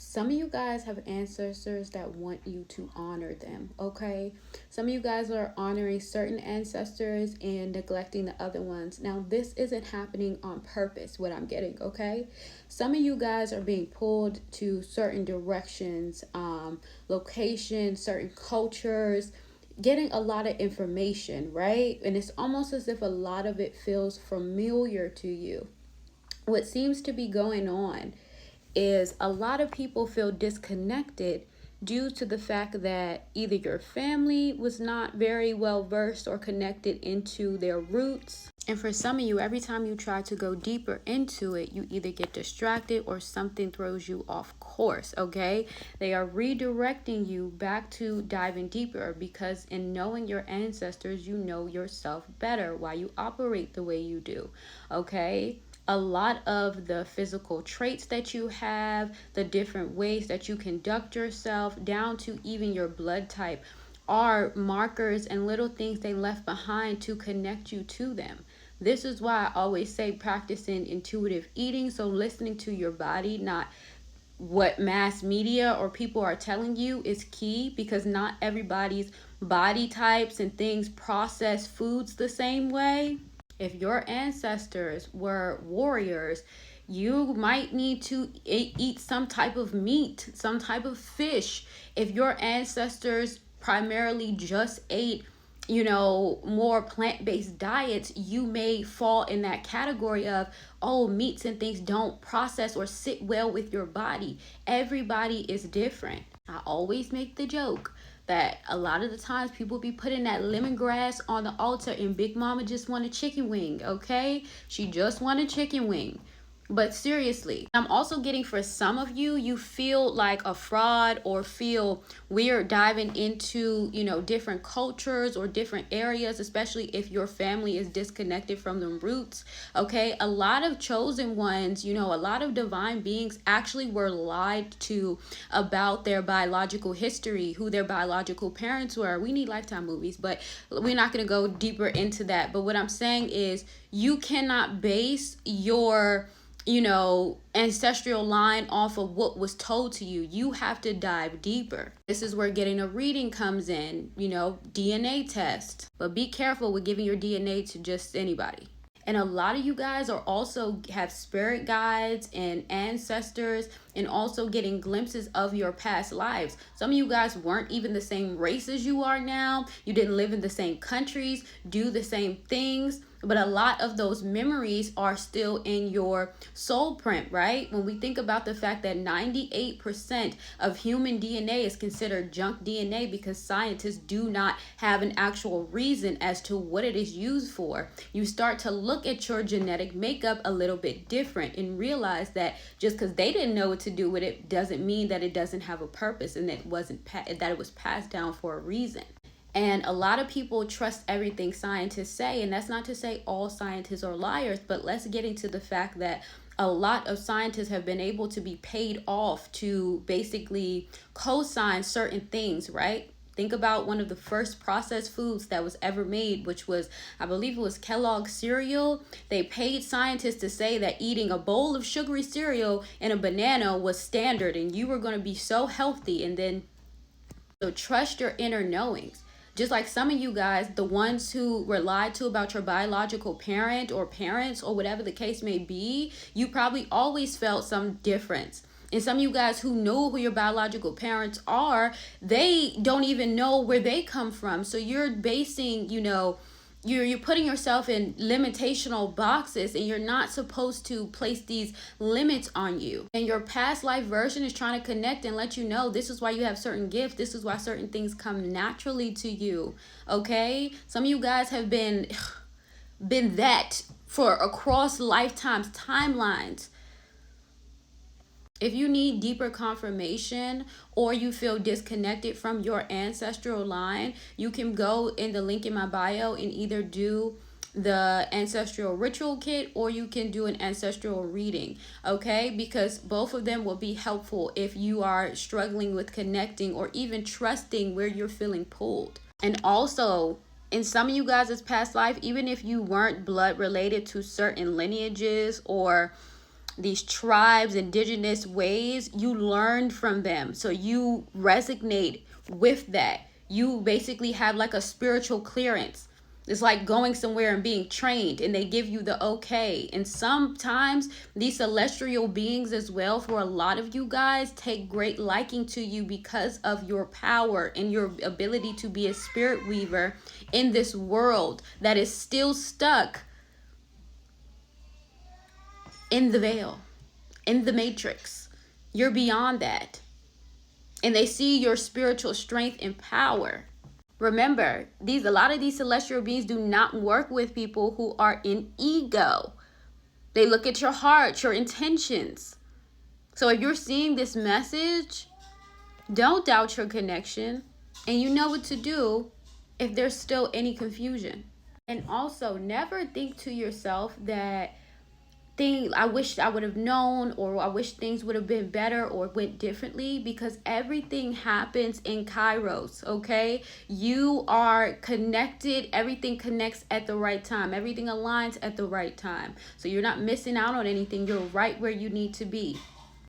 Some of you guys have ancestors that want you to honor them, okay? Some of you guys are honoring certain ancestors and neglecting the other ones. Now, this isn't happening on purpose, what I'm getting, okay? Some of you guys are being pulled to certain directions, locations, certain cultures, getting a lot of information, right? And it's almost as if a lot of it feels familiar to you. What seems to be going on is a lot of people feel disconnected due to the fact that either your family was not very well versed or connected into their roots. And for some of you, every time you try to go deeper into it, you either get distracted or something throws you off course, okay? They are redirecting you back to diving deeper because in knowing your ancestors, you know yourself better, why you operate the way you do, okay? A lot of the physical traits that you have, the different ways that you conduct yourself, down to even your blood type, are markers and little things they left behind to connect you to them. This is why I always say practicing intuitive eating, so listening to your body, not what mass media or people are telling you, is key, because not everybody's body types and things process foods the same way. If your ancestors were warriors, you might need to eat some type of meat, some type of fish. If your ancestors primarily just ate, more plant-based diets, you may fall in that category of, oh, meats and things don't process or sit well with your body. Everybody is different. I always make the joke that a lot of the times people be putting that lemongrass on the altar and Big Mama just want a chicken wing, okay? She just want a chicken wing. But seriously, I'm also getting, for some of you, you feel like a fraud or feel weird diving into, different cultures or different areas, especially if your family is disconnected from the roots. Okay, a lot of chosen ones, a lot of divine beings actually were lied to about their biological history, who their biological parents were. We need Lifetime movies, but we're not going to go deeper into that. But what I'm saying is, you cannot base your ancestral line off of what was told to you. You have to dive deeper. This is where getting a reading comes in, DNA test. But be careful with giving your DNA to just anybody. And a lot of you guys are also have spirit guides and ancestors, and also getting glimpses of your past lives. Some of you guys weren't even the same race as you are now. You didn't live in the same countries, do the same things. But a lot of those memories are still in your soul print, right? When we think about the fact that 98% of human DNA is considered junk DNA because scientists do not have an actual reason as to what it is used for, you start to look at your genetic makeup a little bit different and realize that just because they didn't know what to do with it doesn't mean that it doesn't have a purpose and that it was passed down for a reason. And a lot of people trust everything scientists say, and that's not to say all scientists are liars, but let's get into the fact that a lot of scientists have been able to be paid off to basically co-sign certain things, right? Think about one of the first processed foods that was ever made, which was, I believe it was Kellogg's cereal. They paid scientists to say that eating a bowl of sugary cereal and a banana was standard and you were going to be so healthy. And then, so trust your inner knowings. Just like some of you guys, the ones who were lied to about your biological parent or parents or whatever the case may be, you probably always felt some difference. And some of you guys who know who your biological parents are, they don't even know where they come from. So you're basing, you're putting yourself in limitational boxes, and you're not supposed to place these limits on you. And your past life version is trying to connect and let you know this is why you have certain gifts. This is why certain things come naturally to you. Okay? Some of you guys have been that for across lifetimes, timelines. If you need deeper confirmation or you feel disconnected from your ancestral line, you can go in the link in my bio and either do the ancestral ritual kit or you can do an ancestral reading, okay? Because both of them will be helpful if you are struggling with connecting or even trusting where you're feeling pulled. And also, in some of you guys' past life, even if you weren't blood related to certain lineages or these tribes, indigenous ways, you learned from them. So you resonate with that. You basically have like a spiritual clearance. It's like going somewhere and being trained, and they give you the okay. And sometimes these celestial beings as well, for a lot of you guys, take great liking to you because of your power and your ability to be a spirit weaver in this world that is still stuck in the veil, in the matrix. You're beyond that. And they see your spiritual strength and power. Remember, a lot of these celestial beings do not work with people who are in ego. They look at your heart, your intentions. So if you're seeing this message, don't doubt your connection, and you know what to do if there's still any confusion. And also, never think to yourself that I wish I would have known, or I wish things would have been better or went differently, because everything happens in Kairos, okay? You are connected. Everything connects at the right time. Everything aligns at the right time. So you're not missing out on anything. You're right where you need to be.